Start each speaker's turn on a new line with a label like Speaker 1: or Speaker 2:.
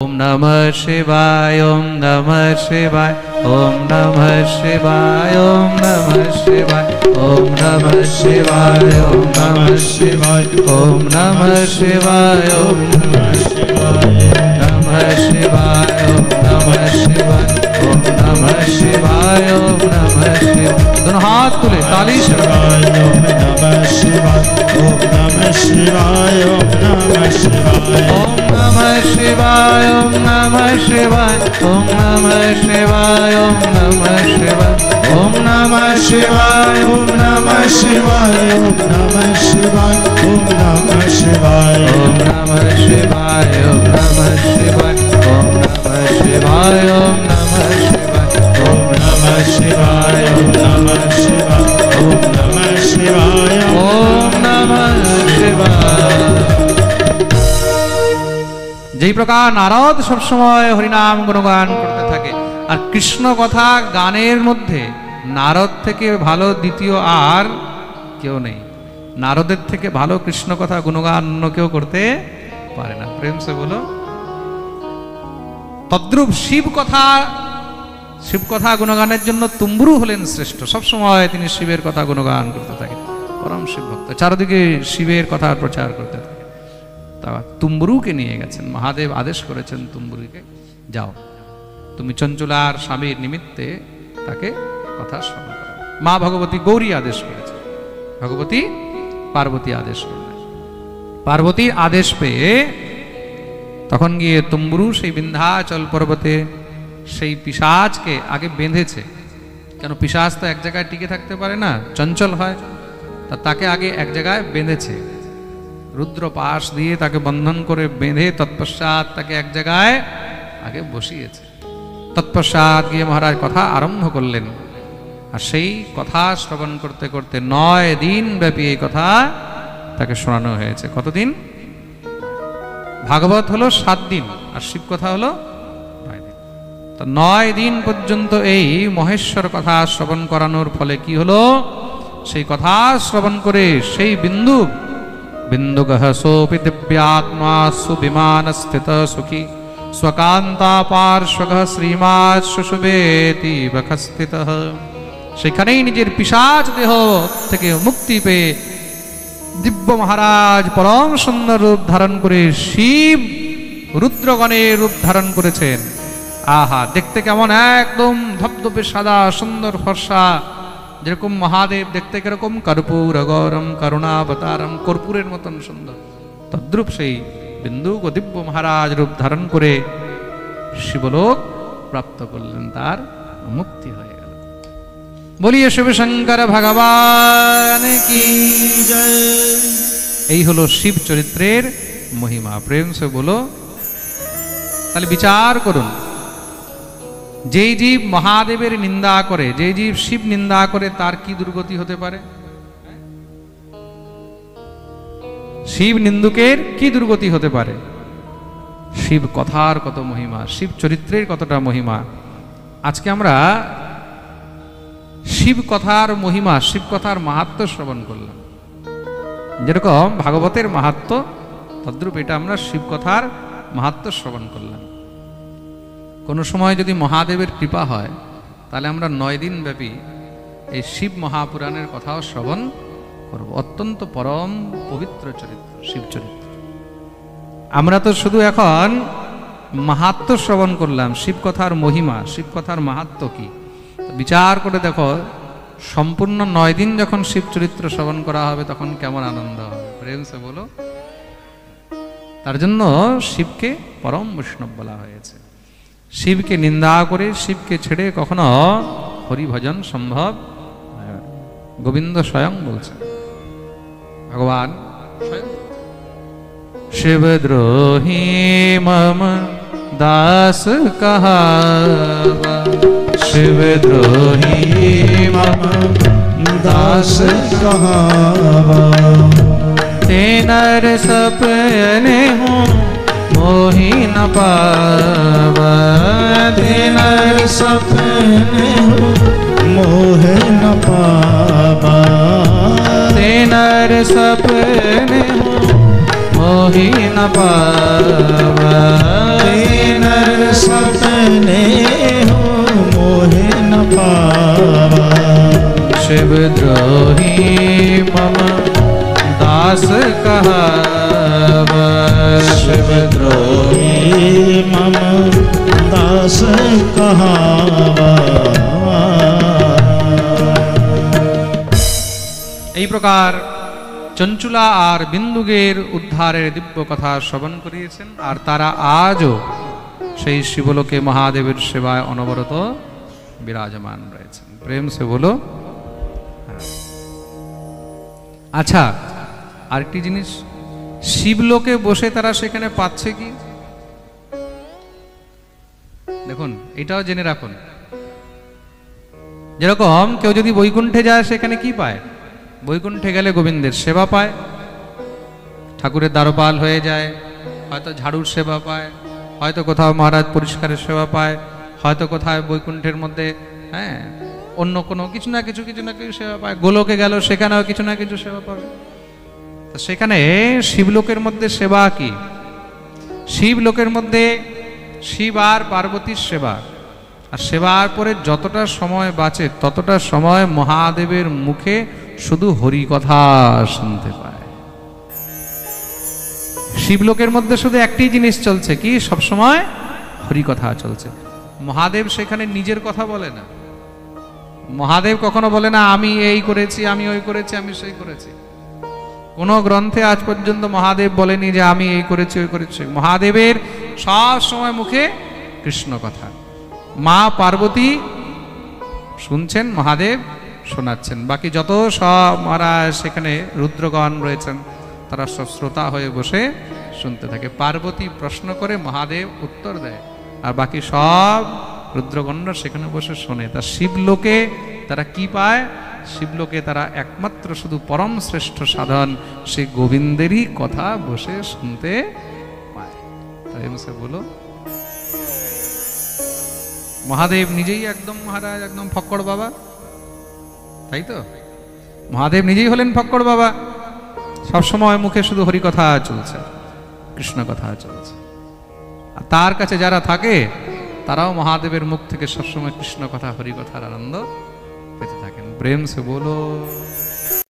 Speaker 1: ओम नमः शिवाय ओम नमः शिवाय ओम नमः शिवाय ओम नमः शिवाय ओम नमः शिवाय ओम नमः शिवाय ओम नमः शिवाय ओम नमः शिवाय ओम नमः शिवाय ओम नमः शिवाय ओम नमः शिवाय। दोनों हाथ तुले ताली
Speaker 2: शिवाय ओम नमः शिवाय ओम नमः शिवाय ओम नमः शिवाय
Speaker 1: ओम नमः शिवाय ओम नमः शिवाय ओम नमः शिवाय ओम नमः शिवाय ओम नमः शिवाय ओम नमः शिवाय
Speaker 2: ओम नमः शिवाय ओम नमः शिवाय
Speaker 1: ओम नमः शिवाय ओम नमः शिवाय ओम नमः शिवाय ओम नमः शिवाय
Speaker 2: ओम नमः शिवाय ओम नमः शिवाय ओम नमः शिवाय
Speaker 1: ओम नमः शिवाय। যেই প্রকার নারদ সবসময় হরিনাম গুণগান করতে থাকে, আর কৃষ্ণ কথা গানের মধ্যে নারদ থেকে ভালো দ্বিতীয় আর কেউ নেই। নারদের থেকে ভালো কৃষ্ণ কথা গুণগান অন্য কেউ করতে পারে না। প্রেম সে বলো। তদ্রূপ শিব কথা গুণগানের জন্য তুম্বরু হলেন শ্রেষ্ঠ। সবসময় তিনি শিবের কথা গুণগান করতে থাকেন, পরম শিব ভক্ত, চারদিকে শিবের কথা প্রচার করতে থাকে। তা তুম্বরুকে নিয়ে গেছেন, মহাদেব আদেশ করেছেন তুম্বরুকে, যাও তুমি চঞ্চলার স্বামীর নিমিত্তে তাকে কথা শ্রবণ করো। মা ভগবতী গৌরী আদেশ করেছেন, ভগবতী পার্বতী আদেশ করলেন। পার্বতীর আদেশ পেয়ে তখন গিয়ে তুম্বরু সেই বিন্ধ্যাচল পর্বতে সেই পিশাচকে আগে বেঁধেছে। কেন, পিশাচ তো এক জায়গায় টিকে থাকতে পারে না, চঞ্চল হয়। তাকে আগে এক জায়গায় বেঁধেছে, রুদ্র পাশ দিয়ে তাকে বন্ধন করে বেঁধে তৎপশ্চাৎ তাকে এক জায়গায় আগে বসিয়েছে। তৎপশ্চাৎ গিয়ে মহারাজ কথা আরম্ভ করলেন, আর সেই কথা শ্রবণ করতে করতে 9 দিন ব্যাপী এই কথা তাকে শোনানো হয়েছে। কতদিন? ভাগবত হলো 7 দিন, আর শিব কথা হলো 9 দিন। তো 9 দিন পর্যন্ত এই মহেশ্বর কথা শ্রবণ করানোর ফলে কি হলো? সেই কথা শ্রবণ করে সেই বিন্দুগহ সোপি দিব্যাত্মা সুবিমানস্থিত সুখী স্বকান্তা পার্শ্বগহ শ্রীমাৎ শুশুবেতি বখস্থিতঃ, সেখানেই নিজের পিশাচ দেহ থেকে মুক্তি পেয়ে দিব্য মহারাজ পরম সুন্দর রূপ ধারণ করে শিব রুদ্রগণের রূপ ধারণ করেছেন। আহা, দেখতে কেমন, একদম ধবধবে সাদা সুন্দর ফর্সা, যেরকম মহাদেব দেখতে কিরকম কর্পূর গৌরম করুণাবতারম, কর্পূরের মতন সুন্দর, তদ্রূপ সেই বিন্দুক দিব্য মহারাজ রূপ ধারণ করে শিবলোক প্রাপ্ত করলেন, তার মুক্তি হয়ে গেল। বলিয়ে শিব শঙ্কর ভগবান কি জয়। এই হলো শিব চরিত্রের মহিমা। প্রেম সে বলো। তাহলে বিচার করুন, যেই জীব মহাদেবের নিন্দা করে, যেই জীব শিব নিন্দা করে, তার কি দুর্গতি হতে পারে? শিব নিন্দুকের কি দুর্গতি হতে পারে? শিব কথার কত মহিমা, শিব চরিত্রের কতটা মহিমা। আজকে আমরা শিব কথার মহিমা, শিব কথার মাহাত্ম্য শ্রবণ করলাম। যেরকম ভাগবতের মাহাত্ম্য, তদ্রূপ এটা আমরা শিব কথার মাহাত্ম্য শ্রবণ করলাম। কোনো সময় যদি মহাদেবের কৃপা হয়, তাহলে আমরা 9 দিন ব্যাপী এই শিব মহাপুরাণের কথাও শ্রবণ করব। অত্যন্ত পরম পবিত্র চরিত্র শিব চরিত্র। আমরা তো শুধু এখন মাহাত্ম্য শ্রবণ করলাম, শিব কথার মহিমা, শিব কথার মাহাত্ম্য কি বিচার করে দেখো, সম্পূর্ণ 9 দিন যখন শিব চরিত্র শ্রবণ করা হবে তখন কেমন আনন্দ হবে। প্রেম সে বলো। তার জন্য শিবকে পরম বৈষ্ণব বলা হয়েছে। শিবকে নিন্দা করে, শিবকে ছেড়ে কখনো হরি ভজন সম্ভব। গোবিন্দ স্বয়ং বলছেন, ভগবান স্বয়ং, শিবদ্রোহী মম দাস কহাবা, শিবদ্রোহী
Speaker 2: मम दास कहावा,
Speaker 1: तेनर सपने हूँ मोहि न पावा,
Speaker 2: तेनर सपने मोह न पावा,
Speaker 1: तेनर सपने हूँ मोहि न पावा, दास कहावा।
Speaker 2: शिवद्रोही मम दास कहावा।
Speaker 1: এই প্রকার চঞ্চুলা আর বিন্দুগের উদ্ধারের দিব্য কথা শ্রবণ করিয়েছেন, আর তারা আজও সেই শিবলোকে মহাদেবের সেবায় অনবরত বিরাজমান রয়েছেন। প্রেম সে বলো। আচ্ছা, আরেকটি জিনিস, শিবলোকে বসে তারা সেখানে পাচ্ছে কি? দেখুন, এটাও জেনে রাখুন। যেরকম কেউ যদি বৈকুণ্ঠে যায় সেখানে কি পায়? বৈকুণ্ঠে গেলে গোবিন্দের সেবা পায়, ঠাকুরের দ্বারপাল হয়ে যায়, হয়তো ঝাড়ুর সেবা পায়, হয়তো কোথাও মহারাজ পরিষ্কারের সেবা পায়, হয়তো কোথায় বৈকুণ্ঠের মধ্যে অন্য কোনো কিছু না কিছু সেবা পায়। গোলকে গেল, সেখানেও কিছু না কিছু সেবা পাবে। তো সেখানে শিবলোকের মধ্যে সেবা কি? শিবলোকের মধ্যে শিব আর পার্বতীর সেবা, আর সেবার পরে যতটা সময় বাঁচে ততটা সময় মহাদেবের মুখে শুধু হরি কথা শুনতে পায়। শিবলোকের মধ্যে শুধু একটি জিনিস চলছে কি? সবসময় হরি কথা চলছে। মহাদেব সেখানে নিজের কথা বলে না। মহাদেব কখনো বলে না আমি এই করেছি, আমি ওই করেছি, আমি সেই করেছি। কোন গ্রন্থে আজ পর্যন্ত মহাদেব বলেনি যে আমি এই করেছি, ওই করেছি। মহাদেবের সব সময় মুখে কৃষ্ণ কথা। মা পার্বতী শুনছেন, মহাদেব শোনাচ্ছেন। বাকি যত সব মহারাজ সেখানে রুদ্রগণ রয়েছেন, তারা সব শ্রোতা হয়ে বসে শুনতে থাকে। পার্বতী প্রশ্ন করে, মহাদেব উত্তর দেয়, আর বাকি সব রুদ্রগণরা সেখানে বসে শোনে। তা শিবলোকে তারা কি পায়? শিবলোকে তারা একমাত্র শুধু পরম শ্রেষ্ঠ সাধন সেই গোবিন্দেরই কথা বসে শুনতে পায়। তাই সে বলো। মহাদেব নিজেই একদম মহারাজ একদম ফক্কড় বাবা, তাই তো? মহাদেব নিজেই হলেন ফক্কড় বাবা। সবসময় মুখে শুধু হরি কথা চলছে, কৃষ্ণ কথা চলছে। আর তার কাছে যারা থাকে তারাও মহাদেবের মুখ থেকে সবসময় কৃষ্ণ কথা, হরি কথার আনন্দ পেতে থাকেন। প্রেম সে বলো।